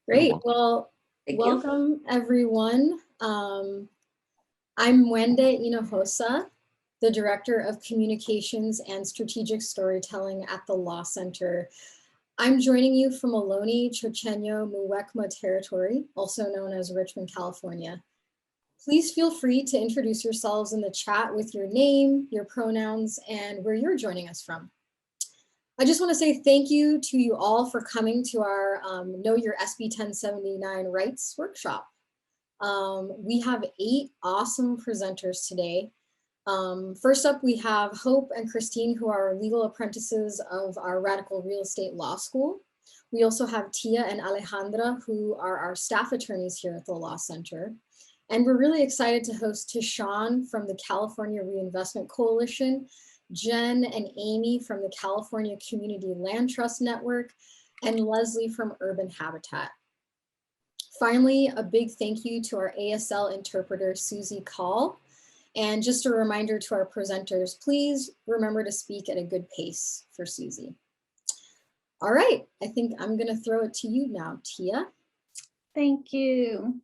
Great. Well, Thank you. welcome everyone. I'm Wende Hinojosa, the Director of Communications and Strategic Storytelling at the Law Center. I'm joining you from Ohlone, Chochenyo, Muwekma territory, also known as Richmond, California. Please feel free to introduce yourselves in the chat with your name, your pronouns, and where you're joining us from. I just want to say thank you to you all for coming to our Know Your SB 1079 Rights workshop. We have 8 awesome presenters today. First up, we have Hope and Christine, who are legal apprentices of our Radical Real Estate Law School. We also have Tia and Alejandra, who are our staff attorneys here at the Law Center. And we're really excited to host Tishawn from the California Reinvestment Coalition, Jen and Amy from the California Community Land Trust Network, and Leslie from Urban Habitat. Finally, a big thank you to our ASL interpreter, Susie Call. And just a reminder to our presenters, please remember to speak at a good pace for Susie. All right, I think I'm gonna throw it to you now, Tia. Thank you.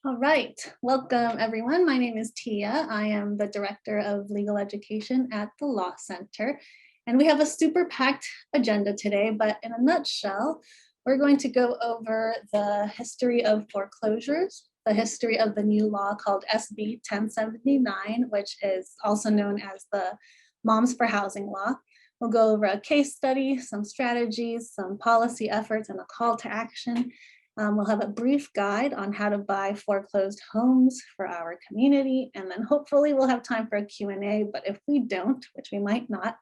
All right, welcome everyone. My name is Tia. I am the Director of Legal Education at the Law Center. And we have a super packed agenda today, but in a nutshell, we're going to go over the history of foreclosures, the history of the new law called SB 1079, which is also known as the Moms for Housing Law. We'll go over a case study, some strategies, some policy efforts, and a call to action. We'll have a brief guide on how to buy foreclosed homes for our community, and then hopefully we'll have time for a Q&A, but if we don't, which we might not,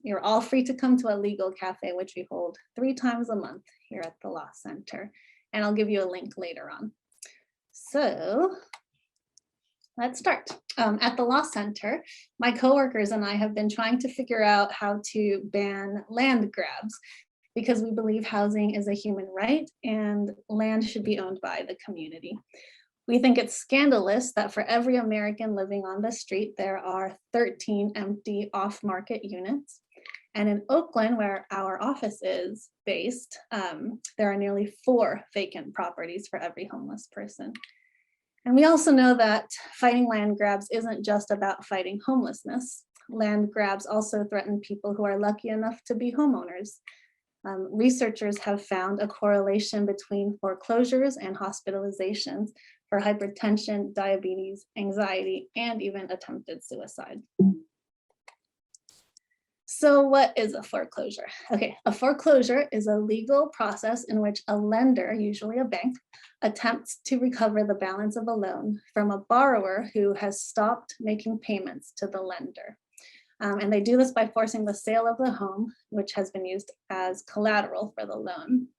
you're all free to come to a legal cafe, which we hold 3 times a month here at the Law Center, and I'll give you a link later on. So let's start. At the Law Center, my coworkers and I have been trying to figure out how to ban land grabs, because we believe housing is a human right and land should be owned by the community. We think it's scandalous that for every American living on the street, there are 13 empty off-market units. And in Oakland, where our office is based, there are nearly 4 vacant properties for every homeless person. And we also know that fighting land grabs isn't just about fighting homelessness. Land grabs also threaten people who are lucky enough to be homeowners. Researchers have found a correlation between foreclosures and hospitalizations for hypertension, diabetes, anxiety, and even attempted suicide. So what is a foreclosure? Okay, a foreclosure is a legal process in which a lender, usually a bank, attempts to recover the balance of a loan from a borrower who has stopped making payments to the lender. And they do this by forcing the sale of the home, which has been used as collateral for the loan.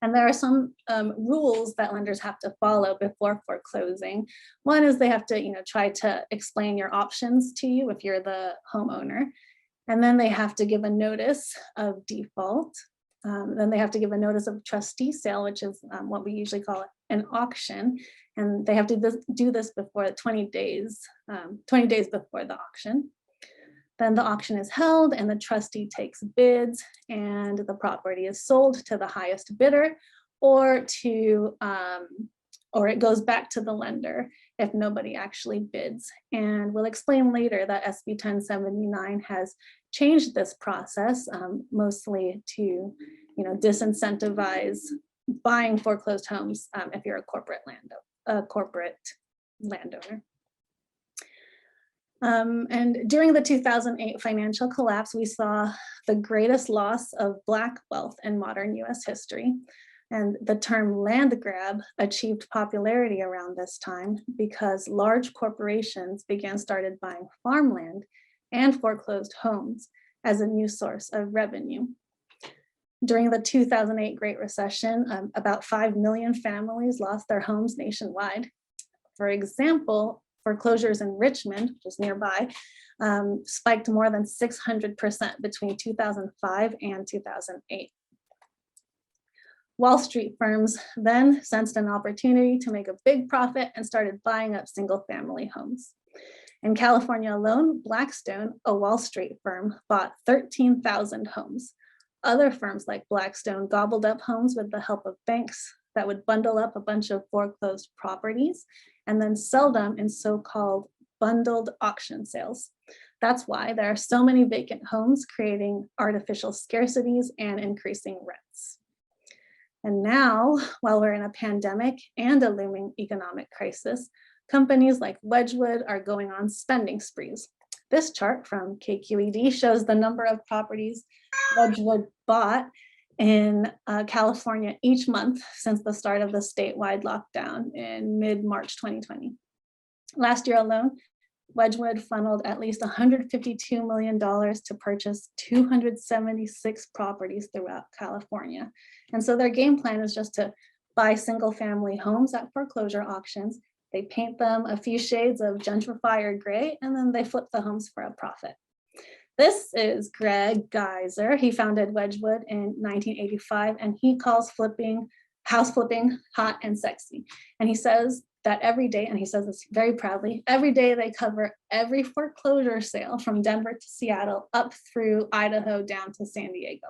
And there are some rules that lenders have to follow before foreclosing. One is they have to, try to explain your options to you if you're the homeowner. And then they have to give a notice of default. Then they have to give a notice of trustee sale, which is what we usually call an auction. And they have to do this before 20 days before the auction. Then the auction is held and the trustee takes bids and the property is sold to the highest bidder, or it goes back to the lender if nobody actually bids. And we'll explain later that SB 1079 has changed this process, mostly to disincentivize buying foreclosed homes if you're a corporate landowner. And during the 2008 financial collapse, we saw the greatest loss of Black wealth in modern US history. And the term land grab achieved popularity around this time because large corporations started buying farmland and foreclosed homes as a new source of revenue. During the 2008 Great Recession, about 5 million families lost their homes nationwide. For example, foreclosures in Richmond, which is nearby, spiked more than 600% between 2005 and 2008. Wall Street firms then sensed an opportunity to make a big profit and started buying up single-family homes. In California alone, Blackstone, a Wall Street firm, bought 13,000 homes. Other firms like Blackstone gobbled up homes with the help of banks that would bundle up a bunch of foreclosed properties and then sell them in so-called bundled auction sales. That's why there are so many vacant homes, creating artificial scarcities and increasing rents. And now, while we're in a pandemic and a looming economic crisis, companies like Wedgwood are going on spending sprees. This chart from KQED shows the number of properties Wedgwood bought in California each month since the start of the statewide lockdown in mid-March 2020. Last year alone, Wedgwood funneled at least $152 million to purchase 276 properties throughout California. And so their game plan is just to buy single-family homes at foreclosure auctions. They paint them a few shades of gentrifier gray, and then they flip the homes for a profit. This is Greg Geiser. He founded Wedgwood in 1985, and he calls house flipping hot and sexy. And he says that every day, and he says this very proudly, every day they cover every foreclosure sale from Denver to Seattle, up through Idaho, down to San Diego.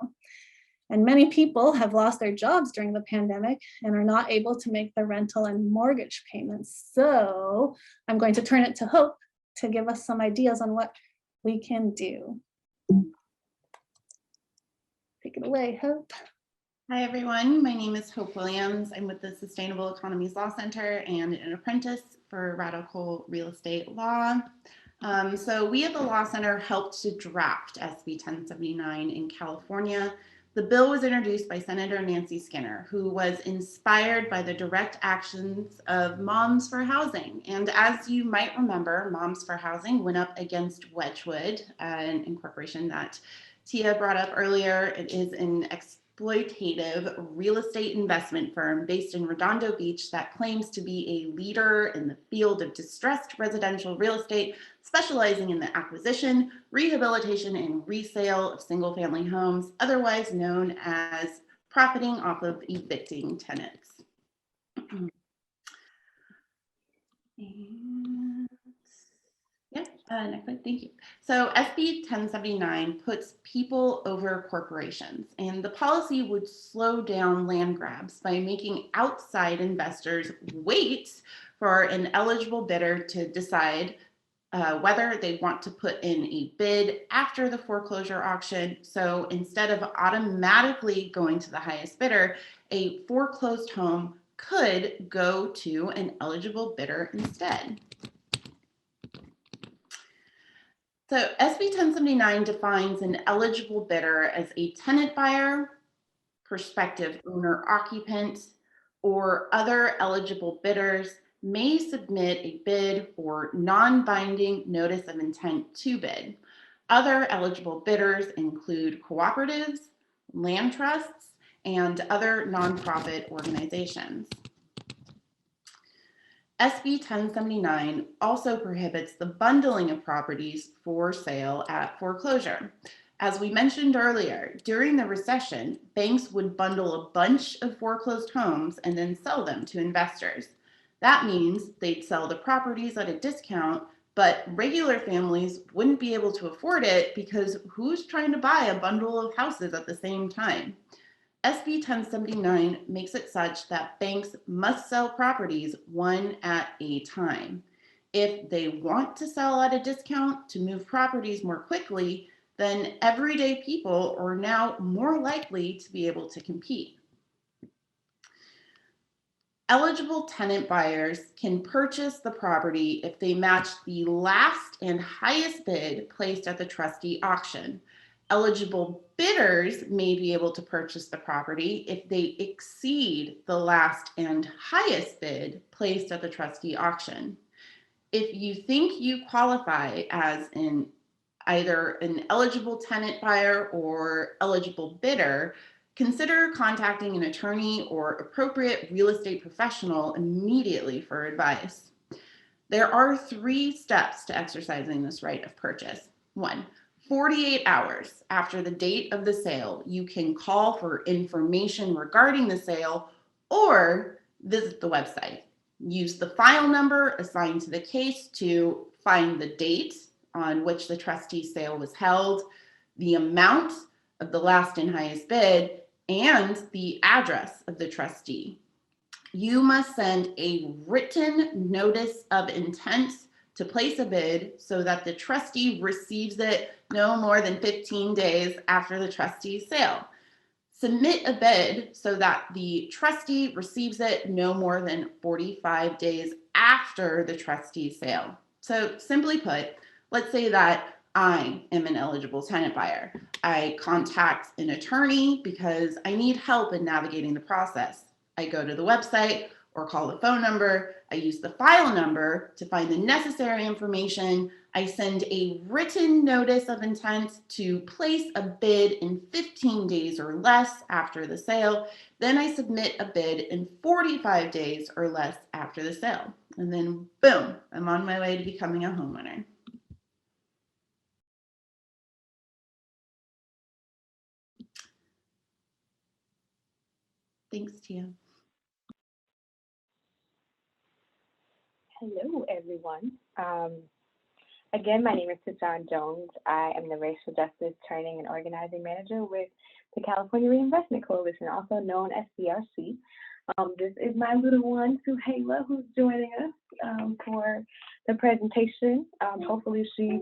And many people have lost their jobs during the pandemic and are not able to make the rental and mortgage payments. So I'm going to turn it to Hope to give us some ideas on what we can do. Take it away, Hope. Hi, everyone. My name is Hope Williams. I'm with the Sustainable Economies Law Center and an apprentice for Radical Real Estate Law. So we at the Law Center helped to draft SB 1079 in California. The bill was introduced by Senator Nancy Skinner, who was inspired by the direct actions of Moms for Housing. And as you might remember, Moms for Housing went up against Wedgwood, an incorporation that Tia brought up earlier. It is an exploitative real estate investment firm based in Redondo Beach that claims to be a leader in the field of distressed residential real estate, specializing in the acquisition, rehabilitation, and resale of single-family homes, otherwise known as profiting off of evicting tenants. Next slide, thank you. So SB 1079 puts people over corporations, and the policy would slow down land grabs by making outside investors wait for an eligible bidder to decide whether they want to put in a bid after the foreclosure auction. So instead of automatically going to the highest bidder, a foreclosed home could go to an eligible bidder instead. So SB 1079 defines an eligible bidder as a tenant buyer, prospective owner occupant, or other eligible bidders may submit a bid or non-binding notice of intent to bid. Other eligible bidders include cooperatives, land trusts, and other nonprofit organizations. SB 1079 also prohibits the bundling of properties for sale at foreclosure. As we mentioned earlier, during the recession, banks would bundle a bunch of foreclosed homes and then sell them to investors. That means they'd sell the properties at a discount, but regular families wouldn't be able to afford it because who's trying to buy a bundle of houses at the same time? SB 1079 makes it such that banks must sell properties one at a time. If they want to sell at a discount to move properties more quickly, then everyday people are now more likely to be able to compete. Eligible tenant buyers can purchase the property if they match the last and highest bid placed at the trustee auction. Eligible bidders may be able to purchase the property if they exceed the last and highest bid placed at the trustee auction. If you think you qualify as either an eligible tenant buyer or eligible bidder, consider contacting an attorney or appropriate real estate professional immediately for advice. There are 3 steps to exercising this right of purchase. 1, 48 hours after the date of the sale, you can call for information regarding the sale or visit the website. Use the file number assigned to the case to find the date on which the trustee sale was held, the amount of the last and highest bid and the address of the trustee. You must send a written notice of intent to place a bid so that the trustee receives it no more than 15 days after the trustee's sale. Submit a bid so that the trustee receives it no more than 45 days after the trustee's sale. So simply put, let's say that I am an eligible tenant buyer. I contact an attorney because I need help in navigating the process. I go to the website or call the phone number. I use the file number to find the necessary information. I send a written notice of intent to place a bid in 15 days or less after the sale. Then I submit a bid in 45 days or less after the sale. And then boom, I'm on my way to becoming a homeowner. Thanks, Tia. Hello, everyone. Again, my name is Tashawn Jones. I am the Racial Justice Training and Organizing Manager with the California Reinvestment Coalition, also known as CRC. This is my little one, Suhaila, who's joining us for the presentation. Hopefully she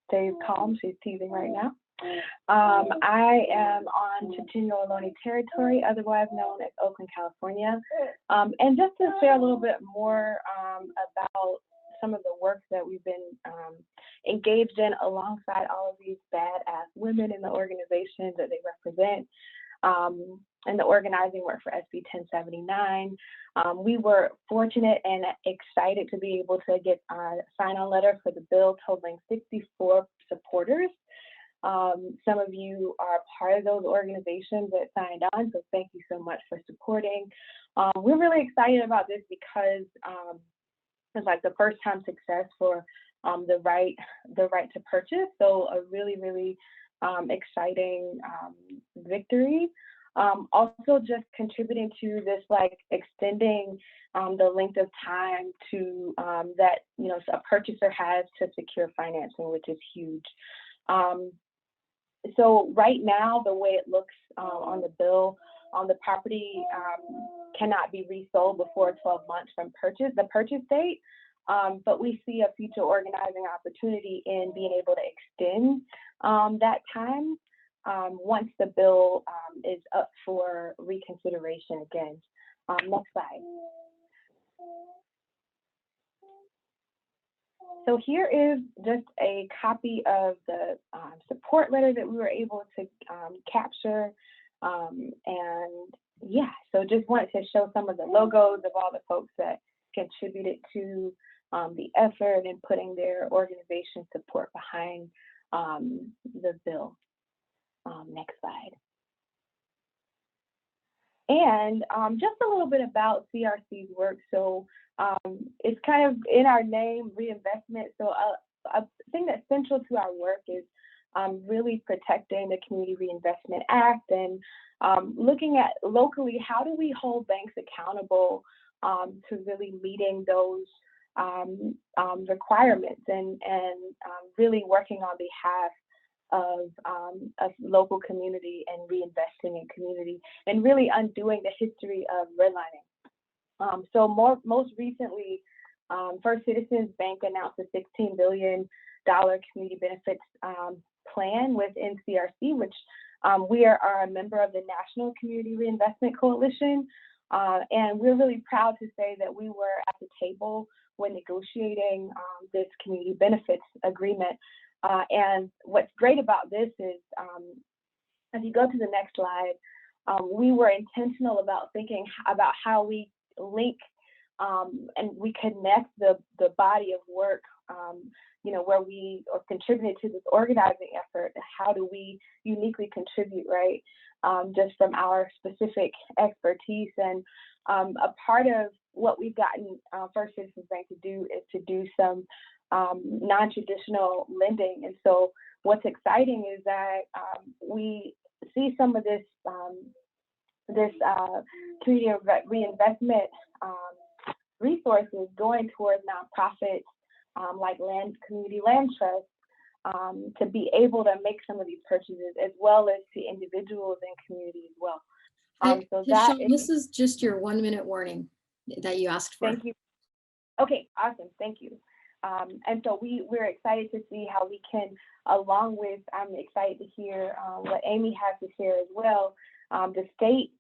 stays calm. She's teething right now. I am on Chochenyo Ohlone territory, otherwise known as Oakland, California. And just to share a little bit more about some of the work that we've been engaged in alongside all of these badass women in the organizations that they represent, and the organizing work for SB 1079. We were fortunate and excited to be able to get a sign-on letter for the bill totaling 64 supporters. Some of you are part of those organizations that signed on, so thank you so much for supporting. We're really excited about this because it's like the first time success for the right to purchase. So a really, really exciting victory. Also just contributing to this, like extending the length of time to that, you know, a purchaser has to secure financing, which is huge. So right now, the way it looks on the bill, the property cannot be resold before 12 months from the purchase date. But we see a future organizing opportunity in being able to extend that time once the bill is up for reconsideration again. Next slide. So here is just a copy of the support letter that we were able to capture. And yeah, so just wanted to show some of the logos of all the folks that contributed to the effort and putting their organization support behind the bill. Next slide. And just a little bit about CRC's work. So it's kind of in our name, reinvestment. So a thing that's central to our work is really protecting the Community Reinvestment Act and looking at locally, how do we hold banks accountable to really meeting those requirements and really working on behalf of local community and reinvesting in community and really undoing the history of redlining. So most recently, First Citizens Bank announced a $16 billion community benefits plan within CRC, which we are a member of the National Community Reinvestment Coalition. And we're really proud to say that we were at the table when negotiating this community benefits agreement. And what's great about this is, as you go to the next slide, we were intentional about thinking about how we link and we connect the body of work, you know, where we are contributed to this organizing effort. How do we uniquely contribute, right? Just from our specific expertise. And a part of what we've gotten First Citizens Bank to do is to do some non-traditional lending. And so what's exciting is that we see some of this community reinvestment resources going towards nonprofits like community land trusts to be able to make some of these purchases, as well as to individuals and community as well. So that Sean, this is just your 1 minute warning that you asked for. Thank you. Okay, awesome. Thank you. And so we're excited to see how we can, along with, I'm excited to hear what Amy has to share as well, the state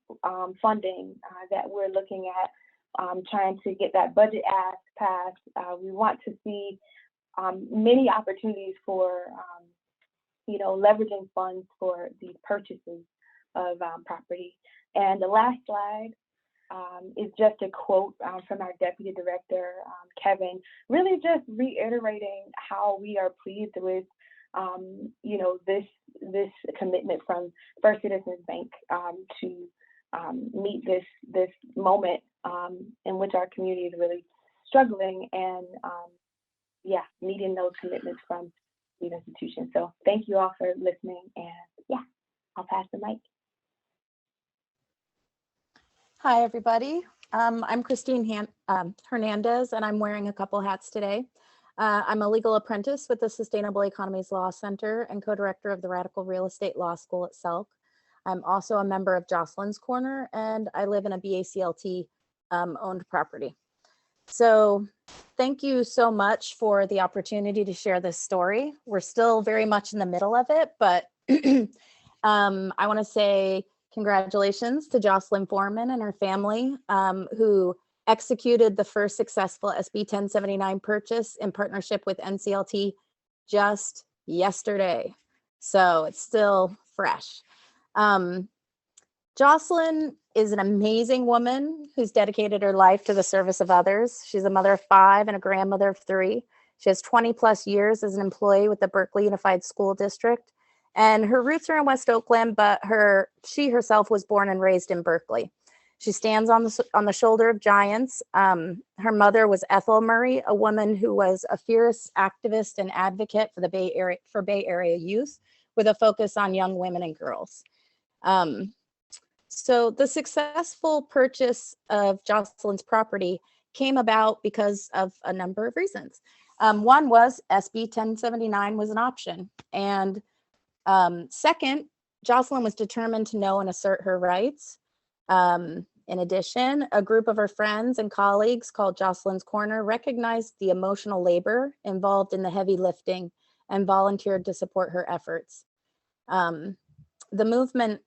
funding that we're looking at, trying to get that budget ask passed. We want to see many opportunities for, leveraging funds for these purchases of property. And the last slide is just a quote from our Deputy Director, Kevin, really just reiterating how we are pleased with, this commitment from First Citizens Bank to meet this moment in which our community is really struggling and, meeting those commitments from these institutions. So thank you all for listening, and I'll pass the mic. Hi, everybody. I'm Christine Hernandez, and I'm wearing a couple hats today. I'm a legal apprentice with the Sustainable Economies Law Center and co-director of the Radical Real Estate Law School at Selk. I'm also a member of Jocelyn's Corner, and I live in a BACLT owned property. So thank you so much for the opportunity to share this story. We're still very much in the middle of it, but I want to say congratulations to Jocelyn Foreman and her family, who executed the first successful SB 1079 purchase in partnership with NCLT just yesterday. So it's still fresh. Jocelyn is an amazing woman who's dedicated her life to the service of others. She's a mother of 5 and a grandmother of 3. She has 20 plus years as an employee with the Berkeley Unified School District. And her roots are in West Oakland, but she herself was born and raised in Berkeley. She stands on the shoulder of giants. Her mother was Ethel Murray, a woman who was a fierce activist and advocate for the Bay Area youth, with a focus on young women and girls. So the successful purchase of Jocelyn's property came about because of a number of reasons. One was SB 1079 was an option, and second, Jocelyn was determined to know and assert her rights. In addition, a group of her friends and colleagues called Jocelyn's Corner recognized the emotional labor involved in the heavy lifting and volunteered to support her efforts. The movement,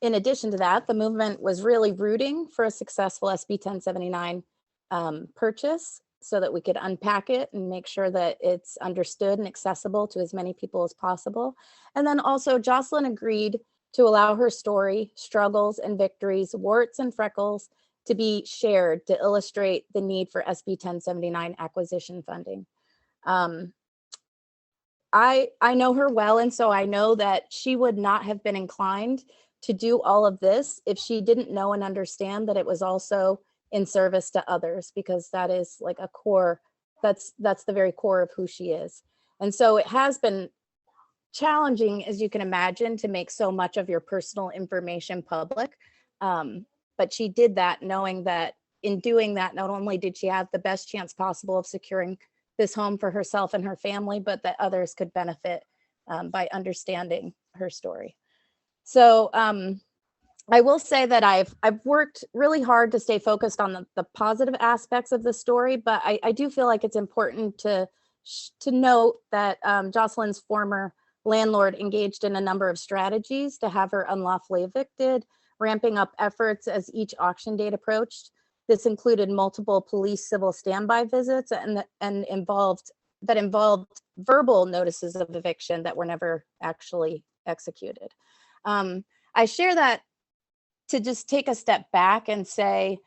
in addition to that, the movement was really rooting for a successful SB 1079 purchase, so that we could unpack it and make sure that it's understood and accessible to as many people as possible. And then also Jocelyn agreed to allow her story, struggles and victories, warts and freckles, to be shared to illustrate the need for SB 1079 acquisition funding. I know her well, and so I know that she would not have been inclined to do all of this if she didn't know and understand that it was also in service to others, because that is like a core, that's the very core of who she is. And so it has been challenging, as you can imagine, to make so much of your personal information public. But she did that knowing that in doing that, not only did she have the best chance possible of securing this home for herself and her family, but that others could benefit by understanding her story. So I will say that I've worked really hard to stay focused on the positive aspects of the story, but I do feel like it's important to note that Jocelyn's former landlord engaged in a number of strategies to have her unlawfully evicted, ramping up efforts as each auction date approached. This included multiple police civil standby visits and involved verbal notices of eviction that were never actually executed. I share that to just take a step back and say,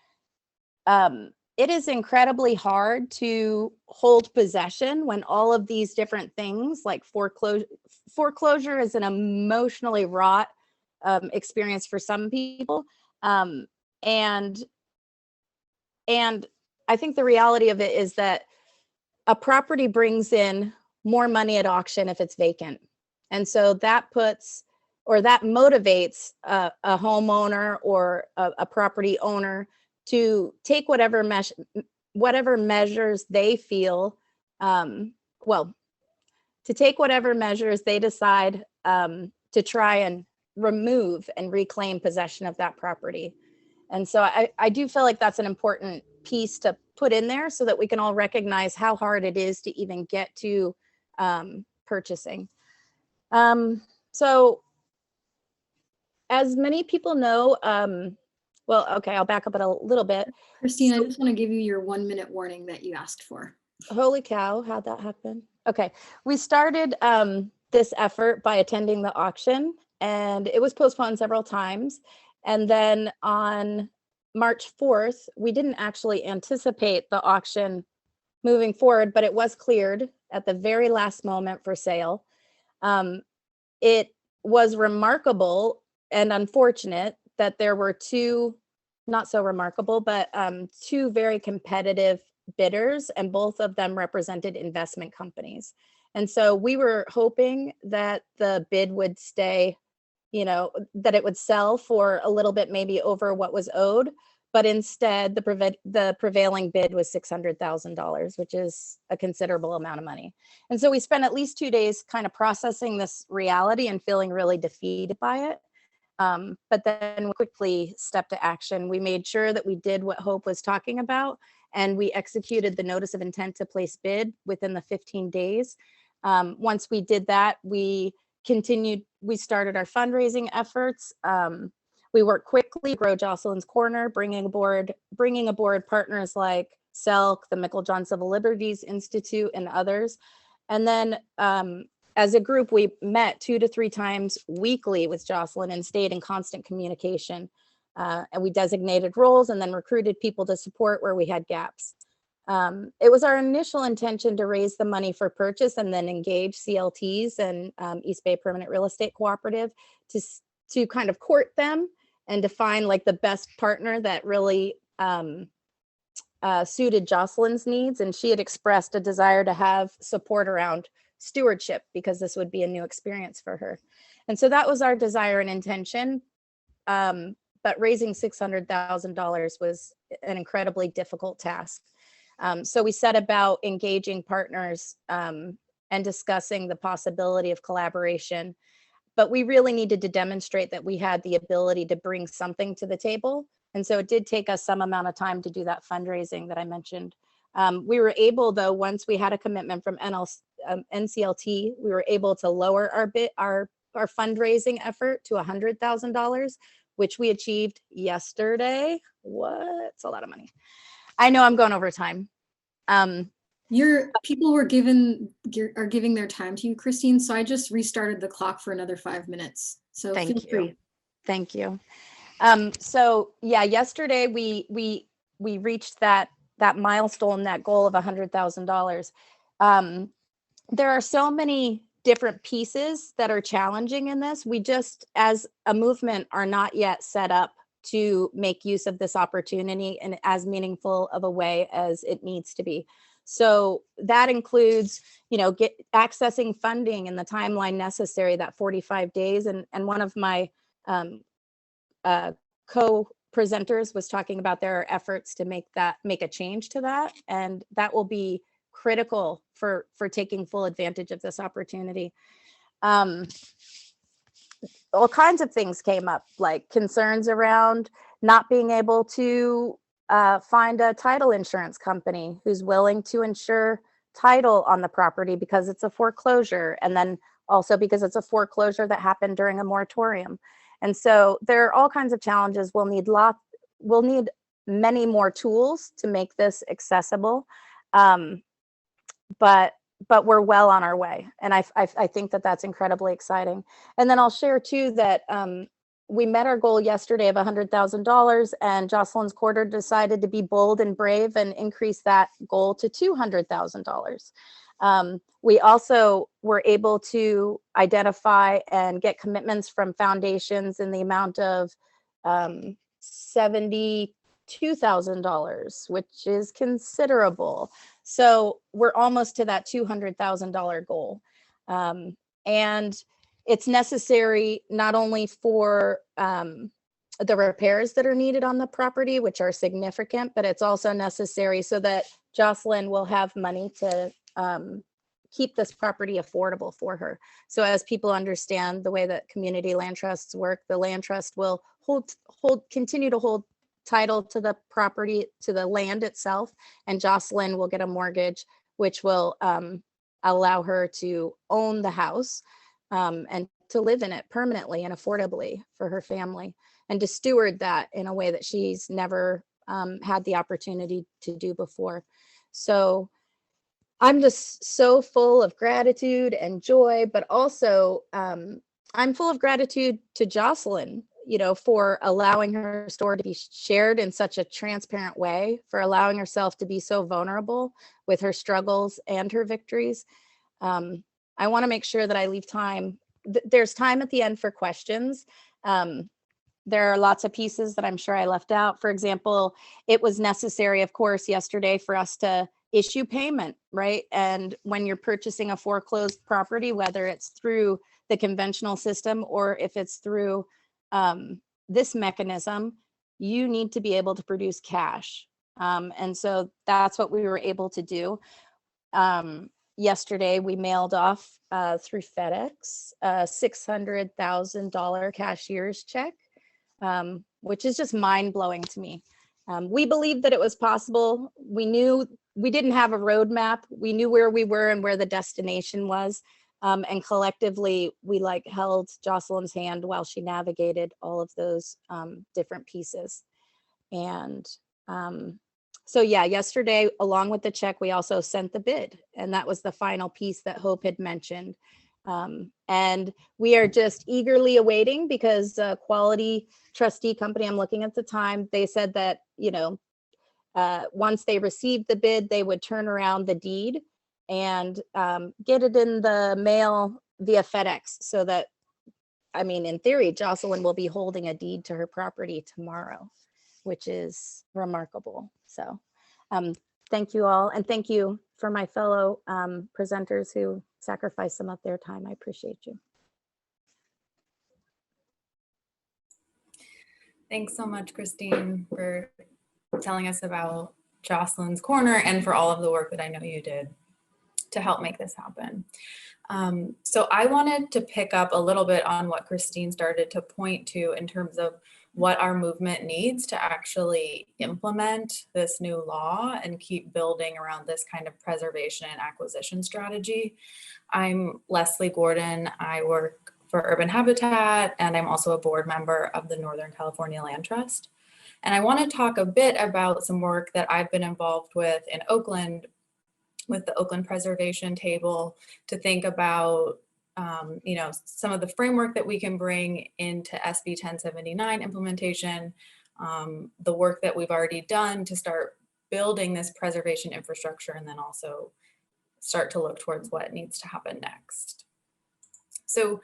it is incredibly hard to hold possession when all of these different things, like foreclosure is an emotionally wrought experience for some people. And I think the reality of it is that a property brings in more money at auction if it's vacant. And so that motivates a homeowner or a property owner to take whatever measures they feel, to take whatever measures they decide to try and remove and reclaim possession of that property. And so I do feel like that's an important piece to put in there so that we can all recognize how hard it is to even get to purchasing. So as many people know, well, okay, I'll back up it a little bit. Christine, I just want to give you your 1-minute warning that you asked for. Holy cow, how'd that happen? Okay, we started this effort by attending the auction, and it was postponed several times. And then on March 4th, we didn't actually anticipate the auction moving forward, but it was cleared at the very last moment for sale. It was remarkable and unfortunate that there were two, not so remarkable, but two very competitive bidders, and both of them represented investment companies. And so we were hoping that the bid would stay, that it would sell for a little bit maybe over what was owed, but instead the prevailing bid was $600,000, which is a considerable amount of money. And so we spent at least 2 days kind of processing this reality and feeling really defeated by it. But then we quickly stepped to action. We made sure that we did what Hope was talking about, and we executed the notice of intent to place bid within the 15 days. Once we did that, we started our fundraising efforts. We worked quickly to grow Jocelyn's Corner, bringing aboard partners like SELC, the Meikle-John Civil Liberties Institute, and others. And then as a group, we met 2 to 3 times weekly with Jocelyn and stayed in constant communication. And we designated roles and then recruited people to support where we had gaps. It was our initial intention to raise the money for purchase and then engage CLTs and East Bay Permanent Real Estate Cooperative to kind of court them and to find like the best partner that really suited Jocelyn's needs. And she had expressed a desire to have support around stewardship because this would be a new experience for her. And so that was our desire and intention. But raising $600,000 was an incredibly difficult task. So we set about engaging partners and discussing the possibility of collaboration. But we really needed to demonstrate that we had the ability to bring something to the table. And so it did take us some amount of time to do that fundraising that I mentioned. We were able, though, once we had a commitment from NCLT, we were able to lower our fundraising effort to $100,000, which we achieved yesterday. What? It's a lot of money. I know I'm going over time. Your people are giving their time to you, Christine. So I just restarted the clock for another 5 minutes. So feel free. Thank you. So yeah, yesterday we reached that milestone, that goal of $100,000. There are so many different pieces that are challenging in this. We just, as a movement, are not yet set up to make use of this opportunity in as meaningful of a way as it needs to be. So that includes, accessing funding in the timeline necessary, that 45 days. And one of my co-presenters was talking about their efforts to make a change to that. And that will be critical for taking full advantage of this opportunity. All kinds of things came up, like concerns around not being able to find a title insurance company who's willing to insure title on the property because it's a foreclosure, and then also because it's a foreclosure that happened during a moratorium. And so there are all kinds of challenges. We'll need many more tools to make this accessible, but we're well on our way. And I think that that's incredibly exciting. And then I'll share too that we met our goal yesterday of $100,000, and Jocelyn's Quarter decided to be bold and brave and increase that goal to $200,000. We also were able to identify and get commitments from foundations in the amount of $72,000, which is considerable. So we're almost to that $200,000 goal. And it's necessary not only for the repairs that are needed on the property, which are significant, but it's also necessary so that Jocelyn will have money to keep this property affordable for her. So as people understand the way that community land trusts work, the land trust will continue to hold title to the property, to the land itself, and Jocelyn will get a mortgage, which will allow her to own the house and to live in it permanently and affordably for her family, and to steward that in a way that she's never had the opportunity to do before. So I'm just so full of gratitude and joy, but also I'm full of gratitude to Jocelyn, you know, for allowing her story to be shared in such a transparent way, for allowing herself to be so vulnerable with her struggles and her victories. I want to make sure that I leave time. There's time at the end for questions. There are lots of pieces that I'm sure I left out. For example, it was necessary, of course, yesterday for us to issue payment, right? And when you're purchasing a foreclosed property, whether it's through the conventional system or if it's through this mechanism, you need to be able to produce cash. And so that's what we were able to do. Yesterday, we mailed off through FedEx a $600,000 cashier's check, which is just mind-blowing to me. We believed that it was possible. We knew we didn't have a roadmap. We knew where we were and where the destination was. And collectively, we held Jocelyn's hand while she navigated all of those different pieces. And so yeah, yesterday, along with the check, we also sent the bid, and that was the final piece that Hope had mentioned. And we are just eagerly awaiting, because Quality Trustee Company, I'm looking at the time, they said that, you know, once they received the bid, they would turn around the deed and get it in the mail via FedEx, so that, I mean, in theory, Jocelyn will be holding a deed to her property tomorrow, which is remarkable. So thank you all. And thank you for my fellow presenters who sacrificed some of their time. I appreciate you. Thanks so much, Christine, for telling us about Jocelyn's Corner and for all of the work that I know you did to help make this happen. So I wanted to pick up a little bit on what Christine started to point to in terms of what our movement needs to actually implement this new law and keep building around this kind of preservation and acquisition strategy. I'm Leslie Gordon. I work for Urban Habitat, and I'm also a board member of the Northern California Land Trust. And I want to talk a bit about some work that I've been involved with in Oakland with the Oakland Preservation Table to think about you know, some of the framework that we can bring into SB 1079 implementation, the work that we've already done to start building this preservation infrastructure, and then also start to look towards what needs to happen next. So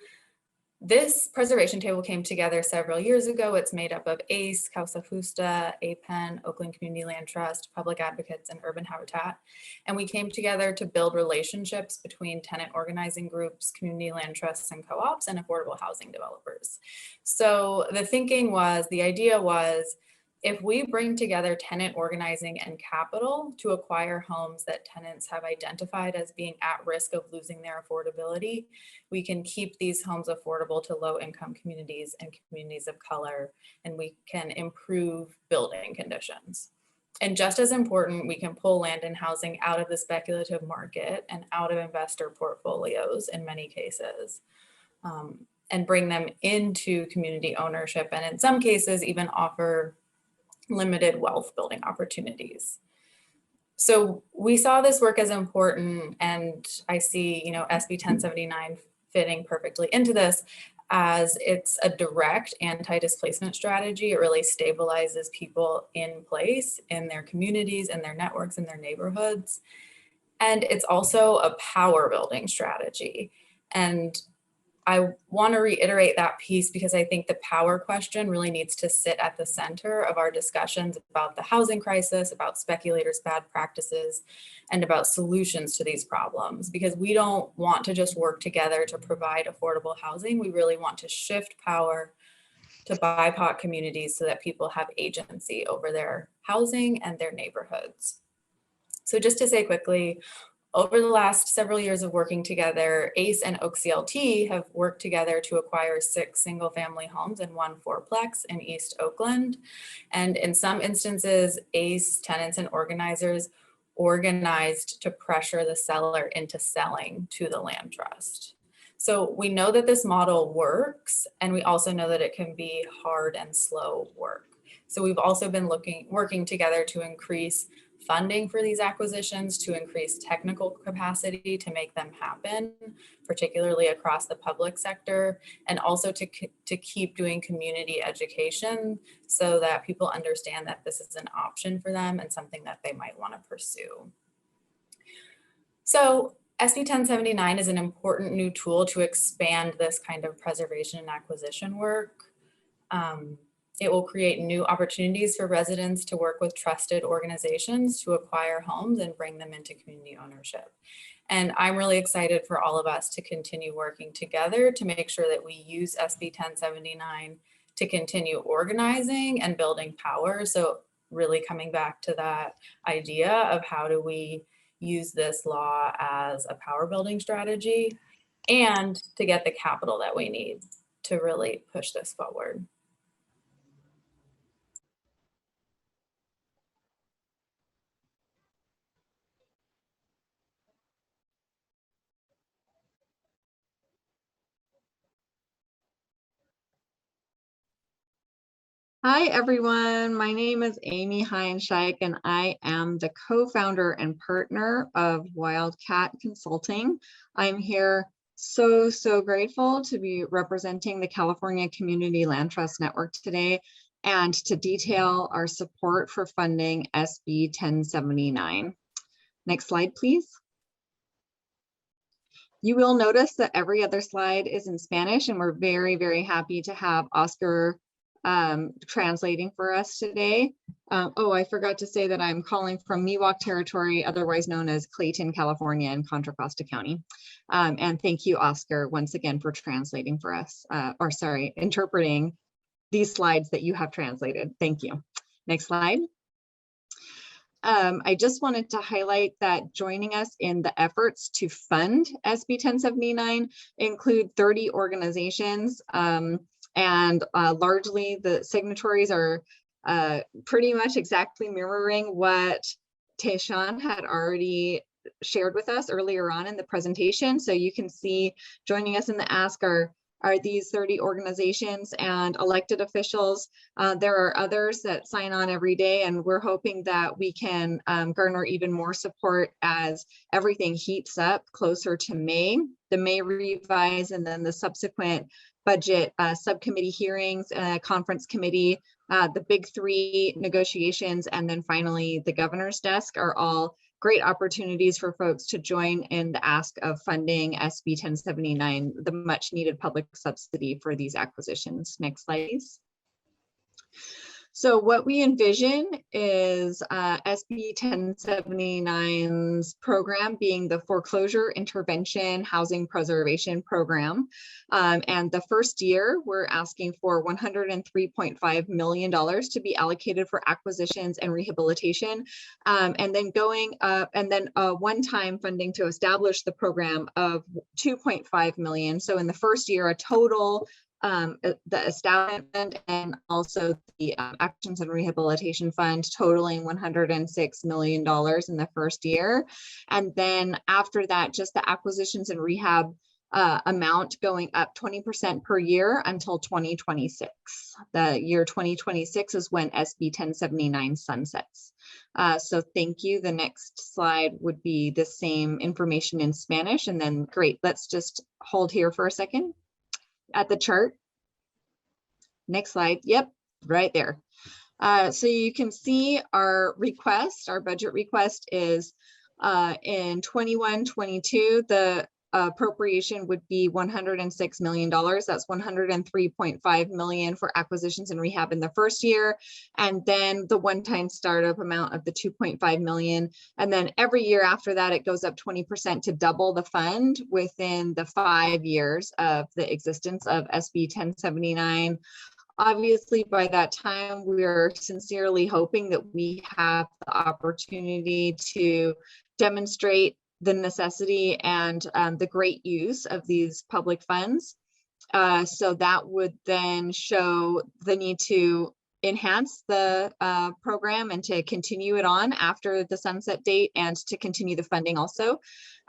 this preservation table came together several years ago. It's made up of ACE, Causa Justa, APEN, Oakland Community Land Trust, Public Advocates, and Urban Habitat. And we came together to build relationships between tenant organizing groups, community land trusts and co-ops, and affordable housing developers. So the thinking was, the idea was, if we bring together tenant organizing and capital to acquire homes that tenants have identified as being at risk of losing their affordability, we can keep these homes affordable to low-income communities and communities of color, and we can improve building conditions. And just as important, we can pull land and housing out of the speculative market and out of investor portfolios in many cases, and bring them into community ownership, and in some cases even offer limited wealth building opportunities. So we saw this work as important, and I see, you know, SB 1079 fitting perfectly into this, as it's a direct anti-displacement strategy. It really stabilizes people in place in their communities and their networks and their neighborhoods. And it's also a power building strategy. And I want to reiterate that piece because I think the power question really needs to sit at the center of our discussions about the housing crisis, about speculators' bad practices, and about solutions to these problems. Because we don't want to just work together to provide affordable housing. We really want to shift power to BIPOC communities so that people have agency over their housing and their neighborhoods. So just to say quickly, Over the last several years of working together, ACE and OakCLT have worked together to acquire 6 single-family homes and 1 fourplex in East Oakland. And in some instances, ACE tenants and organizers organized to pressure the seller into selling to the land trust. So we know that this model works, and we also know that it can be hard and slow work. So we've also been working together to increase funding for these acquisitions, to increase technical capacity to make them happen, particularly across the public sector, and also to keep doing community education so that people understand that this is an option for them and something that they might want to pursue. So SB 1079 is an important new tool to expand this kind of preservation and acquisition work. It will create new opportunities for residents to work with trusted organizations to acquire homes and bring them into community ownership. And I'm really excited for all of us to continue working together to make sure that we use SB 1079 to continue organizing and building power. So really coming back to that idea of how do we use this law as a power building strategy and to get the capital that we need to really push this forward. Hi, everyone. My name is Amy Heinscheich, and I am the co-founder and partner of Wildcat Consulting. I'm here so grateful to be representing the California Community Land Trust Network today and to detail our support for funding SB 1079. Next slide, please. You will notice that every other slide is in Spanish, and we're very happy to have Oscar translating for us today. Oh, I forgot to say that I'm calling from Miwok Territory, otherwise known as Clayton, California, in Contra Costa County. And thank you, Oscar, once again for translating for us, or sorry, interpreting these slides that you have translated. Thank you. Next slide. I just wanted to highlight that joining us in the efforts to fund SB 1079 include 30 organizations, and largely the signatories are pretty much exactly mirroring what Tayshawn had already shared with us earlier on in the presentation. So you can see joining us in the ask are these 30 organizations and elected officials. There are others that sign on every day, and we're hoping that we can garner even more support as everything heats up closer to May, the May revise, and then the subsequent budget subcommittee hearings, conference committee, the big 3 negotiations, and then finally the governor's desk are all great opportunities for folks to join in the ask of funding SB 1079, the much needed public subsidy for these acquisitions. Next slide, please. So what we envision is SB 1079's program being the Foreclosure Intervention Housing Preservation Program. And the first year, we're asking for $103.5 million to be allocated for acquisitions and rehabilitation. And then going up, and then a one-time funding to establish the program of $2.5 million. So in the first year, a total the establishment and also the Actions and Rehabilitation Fund totaling $106 million in the first year. And then after that, just the acquisitions and rehab amount going up 20% per year until 2026. The year 2026 is when SB 1079 sunsets. So thank you. The next slide would be the same information in Spanish. And then great, let's just hold here for a second. At the chart. Next slide. Yep, right there. So you can see our request, our budget request is in 21-22, the appropriation would be $106 million. That's $103.5 million for acquisitions and rehab in the first year. And then the one-time startup amount of the $2.5 million. And then every year after that, it goes up 20% to double the fund within the 5 years of the existence of SB 1079. Obviously, by that time, we're sincerely hoping that we have the opportunity to demonstrate the necessity and the great use of these public funds. So that would then show the need to enhance the program and to continue it on after the sunset date, and to continue the funding also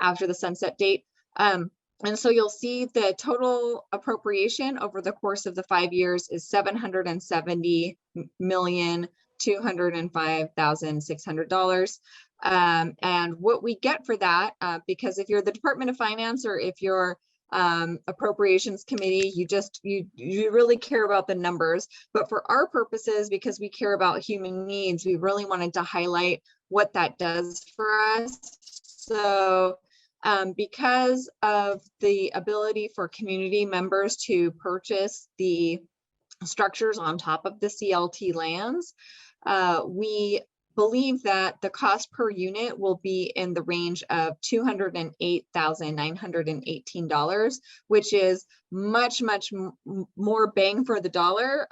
after the sunset date. And so you'll see the total appropriation over the course of the 5 years is $770,205,600. And what we get for that, because if you're the Department of Finance or if you're appropriations committee, you really care about the numbers. But for our purposes, because we care about human needs, we really wanted to highlight what that does for us. So because of the ability for community members to purchase the structures on top of the CLT lands, we believe that the cost per unit will be in the range of $208,918, which is much more bang for the dollar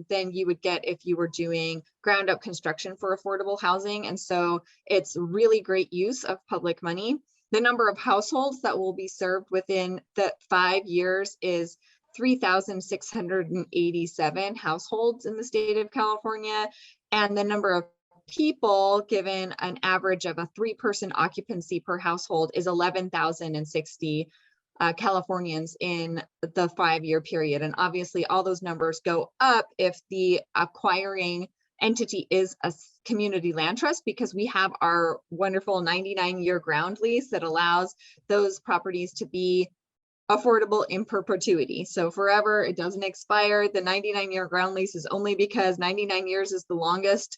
than you would get if you were doing ground up construction for affordable housing. And so it's really great use of public money. The number of households that will be served within the 5 years is 3,687 households in the state of California. And the number of people, given an average of a 3-person occupancy per household, is 11,060 Californians in the 5-year period. And obviously all those numbers go up if the acquiring entity is a community land trust, because we have our wonderful 99-year ground lease that allows those properties to be affordable in perpetuity. So forever, it doesn't expire. The 99-year ground lease is only because 99 years is the longest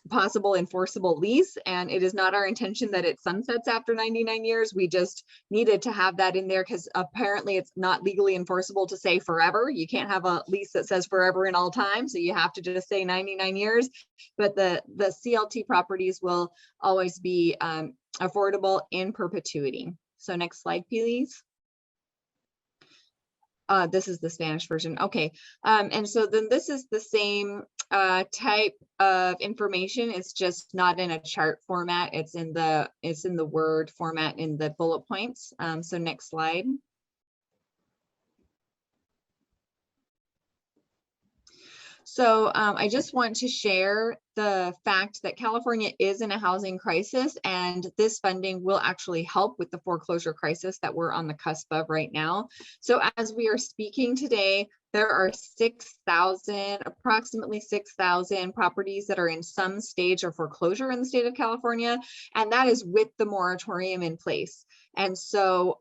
possible enforceable lease, and it is not our intention that it sunsets after 99 years. We just needed to have that in there because apparently it's not legally enforceable to say forever. You can't have a lease that says forever in all time, so you have to just say 99 years. But the CLT properties will always be affordable in perpetuity. So next slide, please. This is the Spanish version. Okay. And so then this is the same type of information. It's just not in a chart format. It's in the Word format in the bullet points. So next slide. So I just want to share the fact that California is in a housing crisis, and this funding will actually help with the foreclosure crisis that we're on the cusp of right now. So as we are speaking today, there are approximately 6,000 properties that are in some stage of foreclosure in the state of California, and that is with the moratorium in place. And so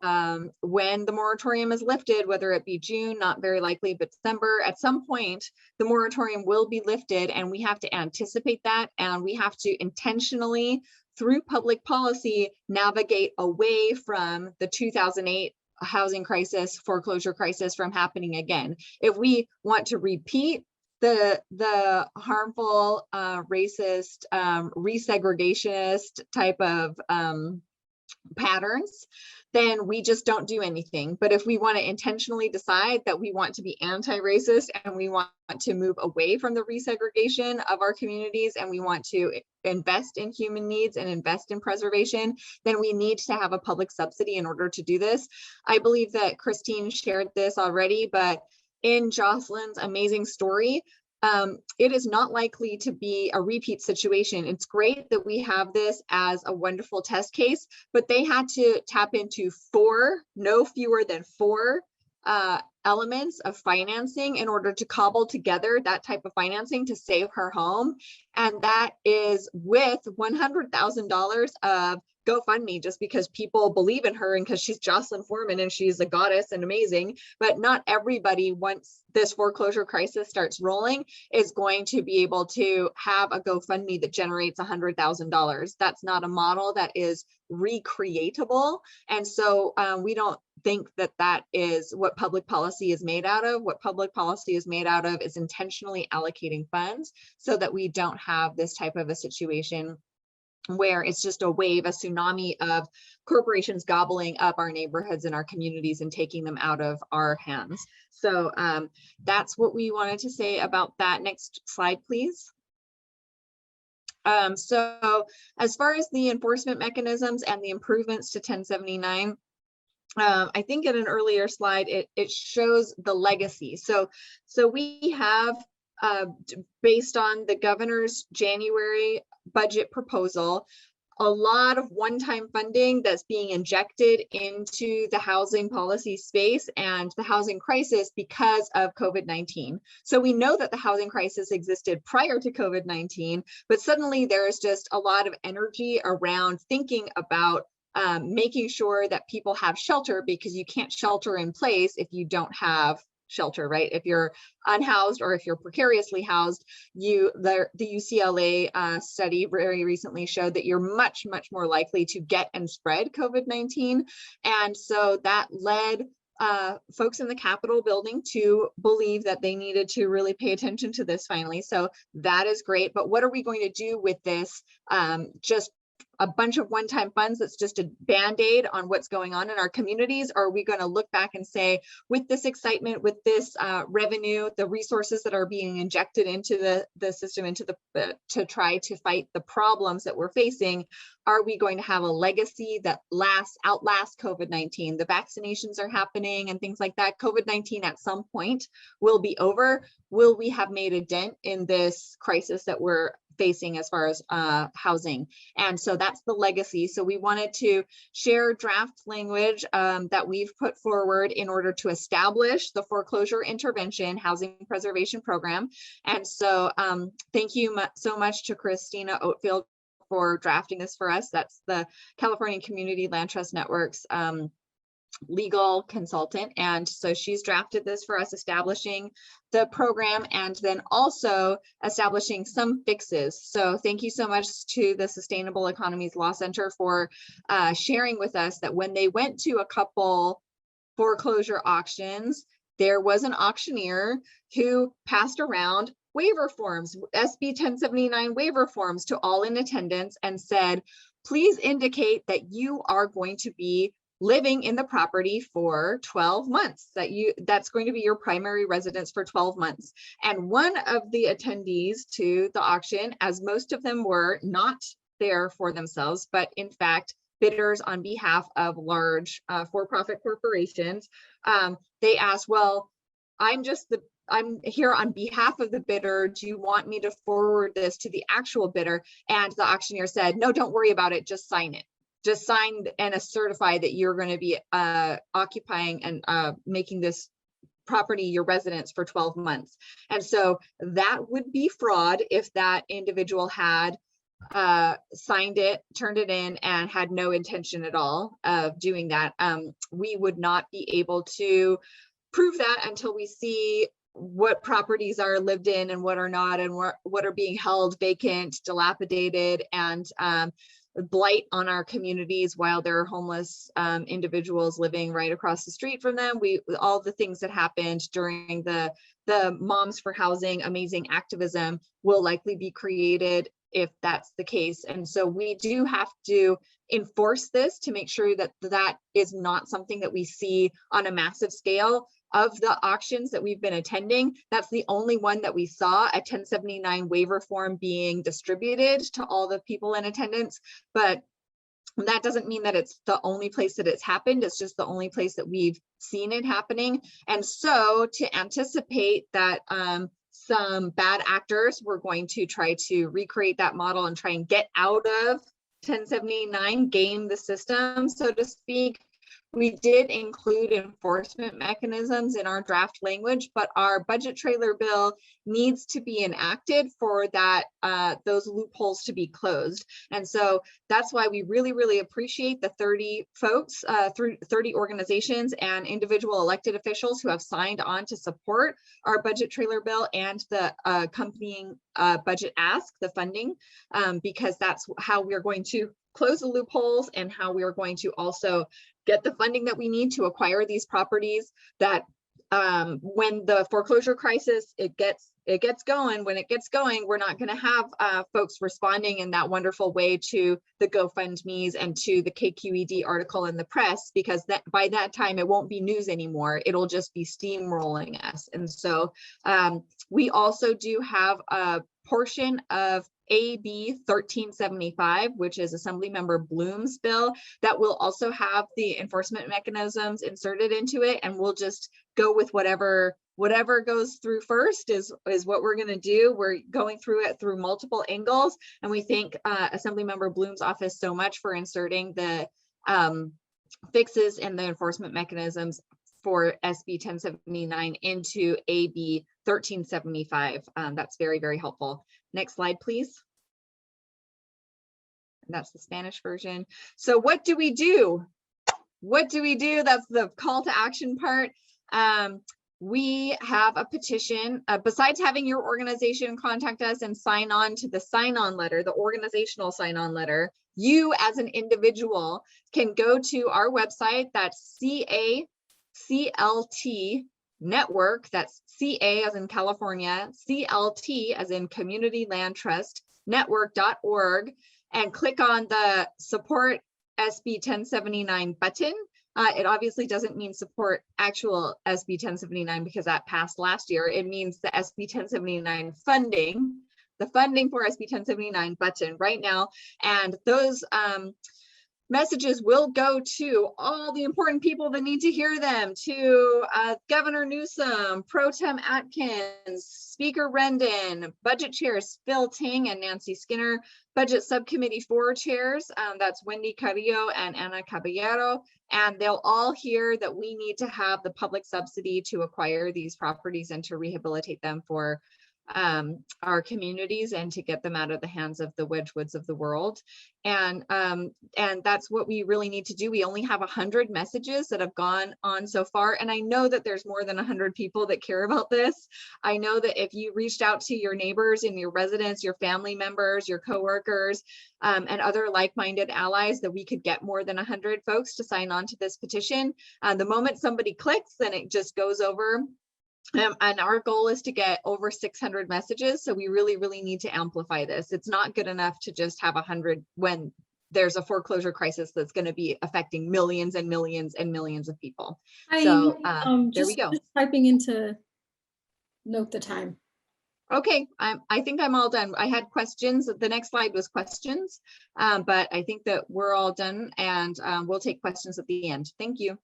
when the moratorium is lifted, whether it be June, not very likely, but December, at some point, the moratorium will be lifted, and we have to anticipate that, and we have to intentionally, through public policy, navigate away from the 2008 housing crisis, foreclosure crisis from happening again. If we want to repeat the harmful, racist, resegregationist type of patterns, then we just don't do anything. But if we want to intentionally decide that we want to be anti-racist and we want to move away from the resegregation of our communities, and we want to invest in human needs and invest in preservation, then we need to have a public subsidy in order to do this. I believe that Christine shared this already, but in Jocelyn's amazing story, it is not likely to be a repeat situation. It's great that we have this as a wonderful test case, but they had to tap into no fewer than four elements of financing in order to cobble together that type of financing to save her home. And that is with $100,000 of GoFundMe, just because people believe in her and because she's Jocelyn Foreman and she's a goddess and amazing. But not everybody, once this foreclosure crisis starts rolling, is going to be able to have a GoFundMe that generates $100,000. That's not a model that is recreatable. And so we don't think that that is what public policy is made out of. What public policy is made out of is intentionally allocating funds so that we don't have this type of a situation where it's just a wave, a tsunami of corporations gobbling up our neighborhoods and our communities and taking them out of our hands. So that's what we wanted to say about that. Next slide, please. So as far as the enforcement mechanisms and the improvements to 1079, I think in an earlier slide, it shows the legacy. So we have, based on the governor's January budget proposal, a lot of one-time funding that's being injected into the housing policy space and the housing crisis because of COVID-19. So we know that the housing crisis existed prior to COVID-19, but suddenly there's just a lot of energy around thinking about making sure that people have shelter, because you can't shelter in place if you don't have shelter, right? If you're unhoused or if you're precariously housed, the UCLA study very recently showed that you're much more likely to get and spread COVID-19. And so that led folks in the Capitol building to believe that they needed to really pay attention to this finally. So that is great. But what are we going to do with this? Just a bunch of one-time funds that's just a band-aid on what's going on in our communities? Or are we going to look back and say, with this excitement, with this revenue, the resources that are being injected into the system, into to try to fight the problems that we're facing, are we going to have a legacy that outlasts COVID-19? The vaccinations are happening and things like that. COVID-19 at some point will be over. Will we have made a dent in this crisis that we're facing as far as housing? And so that's the legacy. So we wanted to share draft language that we've put forward in order to establish the foreclosure intervention housing preservation program. And so thank you so much to Christina Oatfield for drafting this for us. That's the California Community Land Trust Network's legal consultant. And so she's drafted this for us, establishing the program and then also establishing some fixes. So thank you so much to the Sustainable Economies Law Center for sharing with us that when they went to a couple foreclosure auctions, there was an auctioneer who passed around waiver forms, SB 1079 waiver forms to all in attendance and said, please indicate that you are going to be living in the property for 12 months, that's going to be your primary residence for 12 months. And one of the attendees to the auction, as most of them were not there for themselves, but in fact, bidders on behalf of large for-profit corporations, they asked, well, I'm here on behalf of the bidder. Do you want me to forward this to the actual bidder? And the auctioneer said, no, don't worry about it. Just sign it. Just sign and certify that you're going to be occupying and making this property your residence for 12 months. And so that would be fraud if that individual had signed it, turned it in, and had no intention at all of doing that. We would not be able to prove that until we see what properties are lived in and what are not, and what are being held vacant, dilapidated, and blight on our communities while there are homeless individuals living right across the street from them. All the things that happened during the Moms for Housing amazing activism will likely be created if that's the case. And so we do have to enforce this to make sure that that is not something that we see on a massive scale. Of the auctions that we've been attending, that's the only one that we saw a 1079 waiver form being distributed to all the people in attendance. But that doesn't mean that it's the only place that it's happened. It's just the only place that we've seen it happening. And so to anticipate that some bad actors were going to try to recreate that model and try and get out of 1079, game the system, so to speak, we did include enforcement mechanisms in our draft language, but our budget trailer bill needs to be enacted for that those loopholes to be closed. And so that's why we really appreciate the 30 folks, 30 organizations and individual elected officials who have signed on to support our budget trailer bill and the accompanying budget ask, the funding, because that's how we're going to close the loopholes and how we are going to also get the funding that we need to acquire these properties that when the foreclosure crisis it gets going, when it gets going, we're not going to have folks responding in that wonderful way to the GoFundMe's and to the KQED article in the press, because that by that time it won't be news anymore. It'll just be steamrolling us. And so we also do have a portion of AB 1375, which is Assemblymember Bloom's bill, that will also have the enforcement mechanisms inserted into it, and we'll just go with whatever goes through first is what we're going to do. We're going through it through multiple angles, and we thank Assemblymember Bloom's office so much for inserting the fixes and the enforcement mechanisms for SB 1079 into AB 1375. That's very, very helpful. Next slide, please. And that's the Spanish version. So what do we do? What do we do? That's the call to action part. We have a petition. Besides having your organization contact us and sign on to the sign-on letter, the organizational sign-on letter, you as an individual can go to our website. That's CACLT Network. That's CA as in California, CLT as in Community Land Trust Network.org, and click on the support SB 1079 button. It obviously doesn't mean support actual SB 1079 because that passed last year. It means the SB 1079 funding, the funding for SB 1079 button right now. And those messages will go to all the important people that need to hear them, to Governor Newsom, Pro Tem Atkins, Speaker Rendon, Budget Chairs Phil Ting and Nancy Skinner, Budget Subcommittee 4 chairs, that's Wendy Carrillo and Ana Caballero, and they'll all hear that we need to have the public subsidy to acquire these properties and to rehabilitate them for our communities and to get them out of the hands of the Wedgwoods of the world. And that's what we really need to do. We only have 100 messages that have gone on so far. And I know that there's more than 100 people that care about this. I know that if you reached out to your neighbors and your residents, your family members, your coworkers, and other like-minded allies, that we could get more than 100 folks to sign on to this petition. The moment somebody clicks, then it just goes over. And our goal is to get over 600 messages. So we really, really need to amplify this. It's not good enough to just have 100 when there's a foreclosure crisis that's going to be affecting millions and millions and millions of people. So there we go. Just typing in to note the time. Okay, I think I'm all done. I had questions. The next slide was questions, but I think that we're all done, and we'll take questions at the end. Thank you.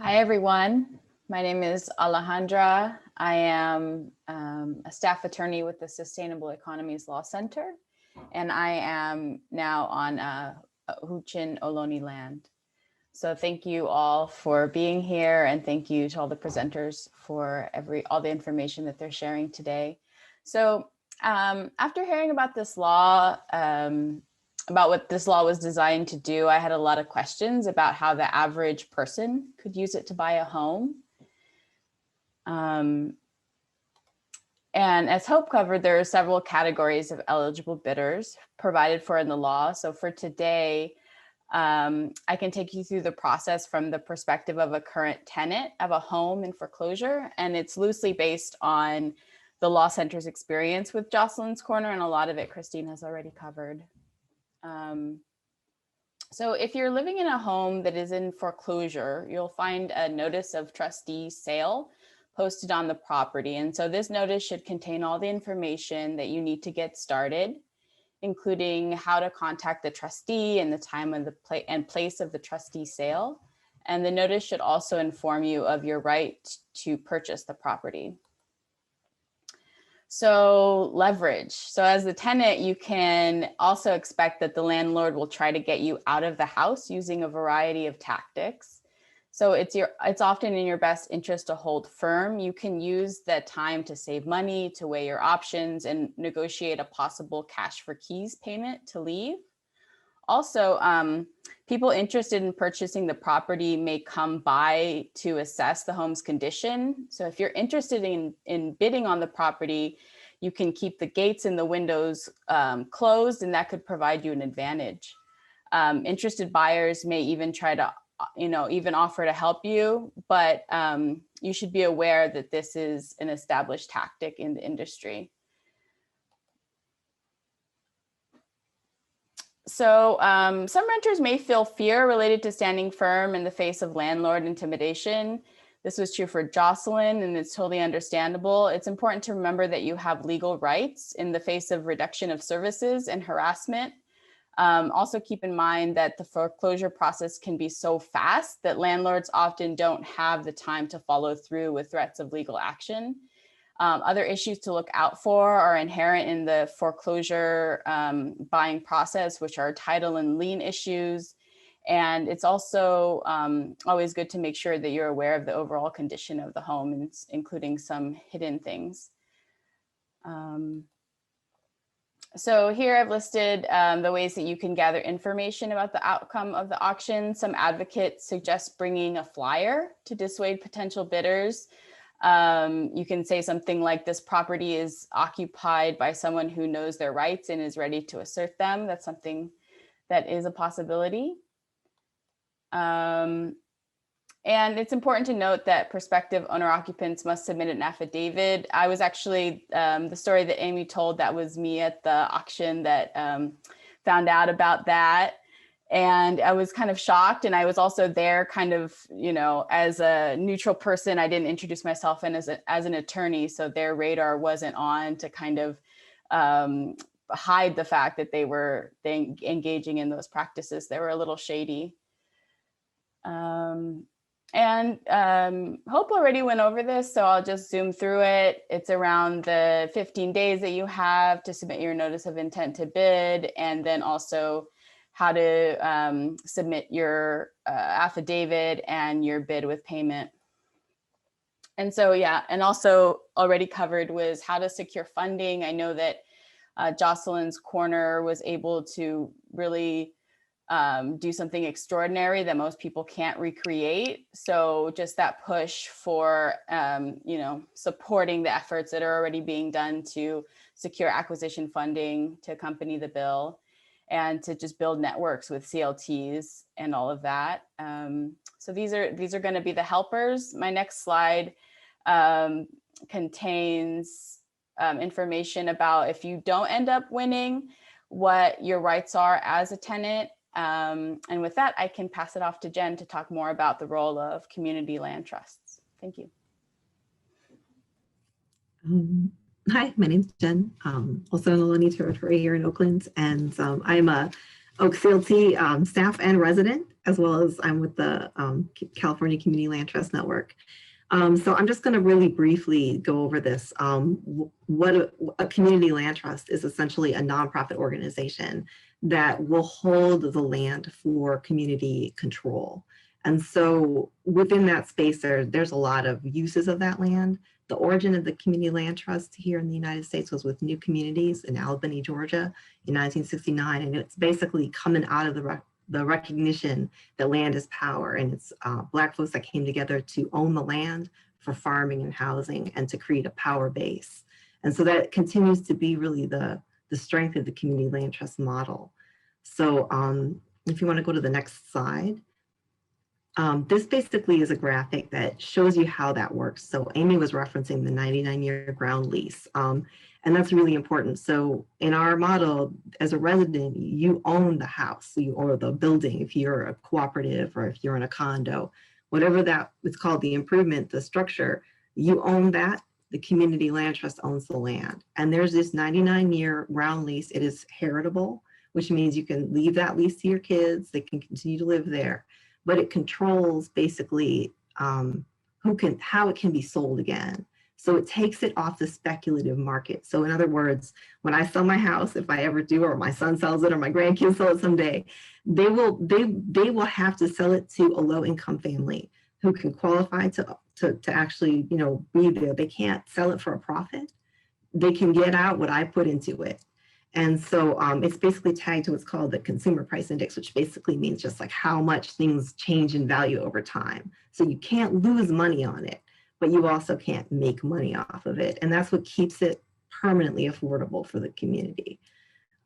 Hi, everyone. My name is Alejandra. I am a staff attorney with the Sustainable Economies Law Center, and I am now on Huichin Ohlone land. So thank you all for being here, and thank you to all the presenters for all the information that they're sharing today. So after hearing about this law, about what this law was designed to do, I had a lot of questions about how the average person could use it to buy a home. And as Hope covered, there are several categories of eligible bidders provided for in the law. So for today, I can take you through the process from the perspective of a current tenant of a home in foreclosure, and it's loosely based on the Law Center's experience with Jocelyn's Corner, and a lot of it Christine has already covered. So if you're living in a home that is in foreclosure, you'll find a notice of trustee sale posted on the property. And so this notice should contain all the information that you need to get started, including how to contact the trustee and the time of the place of the trustee sale. And the notice should also inform you of your right to purchase the property. So leverage. So as the tenant, you can also expect that the landlord will try to get you out of the house using a variety of tactics. So it's often in your best interest to hold firm. You can use that time to save money, to weigh your options, and negotiate a possible cash for keys payment to leave. Also, people interested in purchasing the property may come by to assess the home's condition. So if you're interested in bidding on the property, you can keep the gates and the windows closed, and that could provide you an advantage. Interested buyers may even try to, even offer to help you, but you should be aware that this is an established tactic in the industry. So some renters may feel fear related to standing firm in the face of landlord intimidation. This was true for Jocelyn, and it's totally understandable. It's important to remember that you have legal rights in the face of reduction of services and harassment. Also keep in mind that the foreclosure process can be so fast that landlords often don't have the time to follow through with threats of legal action. Other issues to look out for are inherent in the foreclosure buying process, which are title and lien issues. And it's also always good to make sure that you're aware of the overall condition of the home, including some hidden things. So here I've listed the ways that you can gather information about the outcome of the auction. Some advocates suggest bringing a flyer to dissuade potential bidders. You can say something like, this property is occupied by someone who knows their rights and is ready to assert them. That's something that is a possibility. And it's important to note that prospective owner occupants must submit an affidavit. I was actually, the story that Amy told, that was me at the auction that found out about that. And I was kind of shocked. And I was also there kind of, you know, as a neutral person. I didn't introduce myself and as an attorney. So their radar wasn't on to kind of hide the fact that they were engaging in those practices. They were a little shady. Hope already went over this, so I'll just zoom through it. It's around the 15 days that you have to submit your notice of intent to bid, and then also how to submit your affidavit and your bid with payment. And so, yeah, and also already covered was how to secure funding. I know that Jocelyn's Corner was able to really do something extraordinary that most people can't recreate. So just that push for, you know, supporting the efforts that are already being done to secure acquisition funding to accompany the bill and to just build networks with CLTs and all of that. So these are going to be the helpers. My next slide contains information about if you don't end up winning, what your rights are as a tenant. And with that, I can pass it off to Jen to talk more about the role of community land trusts. Thank you. Hi, my name's Jen, also in the Ohlone territory here in Oakland, and I'm a Oak CLT staff and resident, as well as I'm with the California Community Land Trust Network. So I'm just going to really briefly go over this. What a community land trust is essentially a nonprofit organization that will hold the land for community control. And so within that space, there's a lot of uses of that land. The origin of the community land trust here in the United States was with New Communities in Albany, Georgia in 1969. And it's basically coming out of the recognition that land is power. And it's Black folks that came together to own the land for farming and housing and to create a power base. And so that continues to be really the strength of the community land trust model. So if you want to go to the next slide. This basically is a graphic that shows you how that works. So Amy was referencing the 99-year ground lease, and that's really important. So in our model, as a resident, you own the house or the building if you're a cooperative or if you're in a condo, whatever that is called, the improvement, the structure, you own that. The community land trust owns the land. And there's this 99-year ground lease. It is heritable, which means you can leave that lease to your kids. They can continue to live there. But it controls basically how it can be sold again. So it takes it off the speculative market. So in other words, when I sell my house, if I ever do, or my son sells it, or my grandkids sell it someday, they will have to sell it to a low-income family who can qualify to actually, you know, be there. They can't sell it for a profit. They can get out what I put into it. And so it's basically tagged to what's called the consumer price index, which basically means just like how much things change in value over time. So you can't lose money on it, but you also can't make money off of it. And that's what keeps it permanently affordable for the community.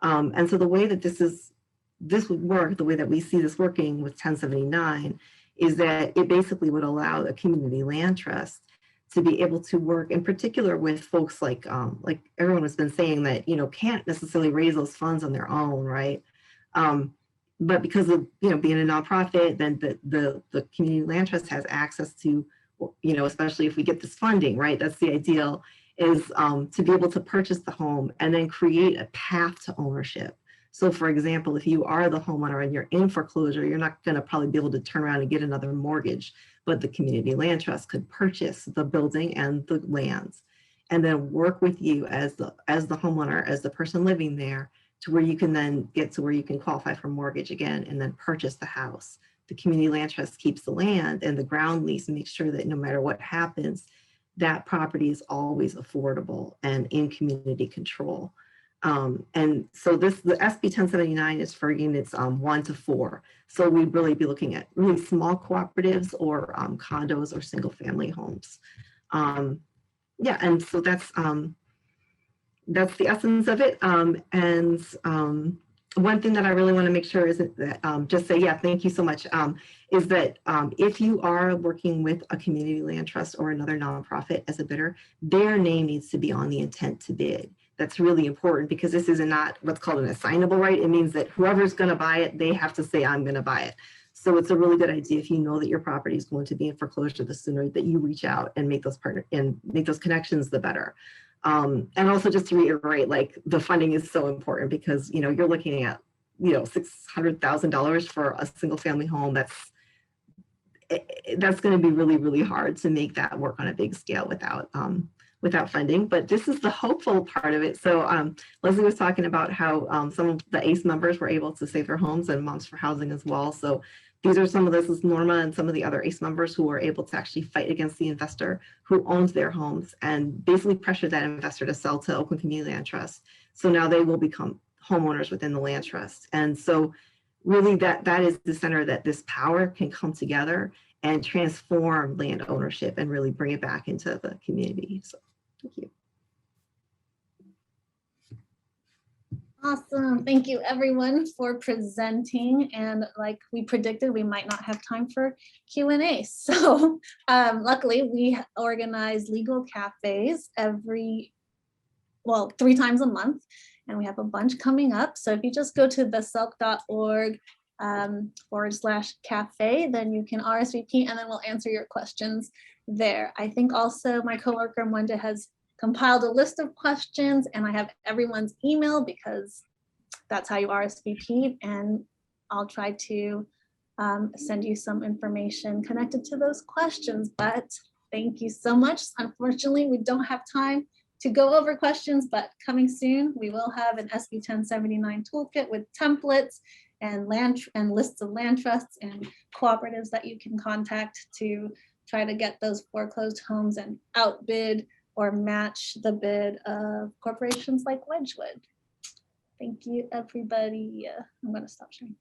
And so the way that this would work, the way that we see this working with 1079 is that it basically would allow a community land trust to be able to work in particular with folks like everyone has been saying that, you know, can't necessarily raise those funds on their own, right? But because of, you know, being a nonprofit, then the community land trust has access to you know, especially if we get this funding, right? That's the ideal, is to be able to purchase the home and then create a path to ownership. So for example, if you are the homeowner and you're in foreclosure, you're not going to probably be able to turn around and get another mortgage, but the community land trust could purchase the building and the lands and then work with you as the homeowner, as the person living there, to where you can then get to where you can qualify for mortgage again and then purchase the house. The community land trust keeps the land and the ground lease and makes sure that no matter what happens, that property is always affordable and in community control. And so the SB 1079 is for units 1 to 4. So we'd really be looking at really small cooperatives or condos or single family homes. Yeah, and so that's the essence of it. One thing that I really want to make sure is that just say, yeah, thank you so much, is that if you are working with a community land trust or another nonprofit as a bidder, their name needs to be on the intent to bid. That's really important because this is not what's called an assignable right. It means that whoever's going to buy it, they have to say, I'm going to buy it. So it's a really good idea if you know that your property is going to be in foreclosure, the sooner that you reach out and make those connections, the better. And also just to reiterate, like the funding is so important because, you know, you're looking at, you know, $600,000 for a single family home. That's going to be really, really hard to make that work on a big scale without funding. But this is the hopeful part of it. So Leslie was talking about how some of the ACE members were able to save their homes and Moms for Housing as well. So these are some of this is Norma and some of the other ACE members who were able to actually fight against the investor who owns their homes and basically pressure that investor to sell to Oakland Community Land Trust. So now they will become homeowners within the land trust. And so really that is the center that this power can come together and transform land ownership and really bring it back into the community. So thank you. Awesome. Thank you everyone for presenting. And like we predicted, we might not have time for Q&A. So luckily we organize legal cafes 3 times a month, and we have a bunch coming up. So if you just go to thesilk.org /cafe, then you can RSVP and then we'll answer your questions there. I think also my coworker Mwenda has compiled a list of questions and I have everyone's email because that's how you RSVP, and I'll try to send you some information connected to those questions. But thank you so much. Unfortunately, we don't have time to go over questions, but coming soon, we will have an SB 1079 toolkit with templates and lists of land trusts and cooperatives that you can contact to try to get those foreclosed homes and outbid or match the bid of corporations like Wedgwood. Thank you, everybody. I'm going to stop sharing.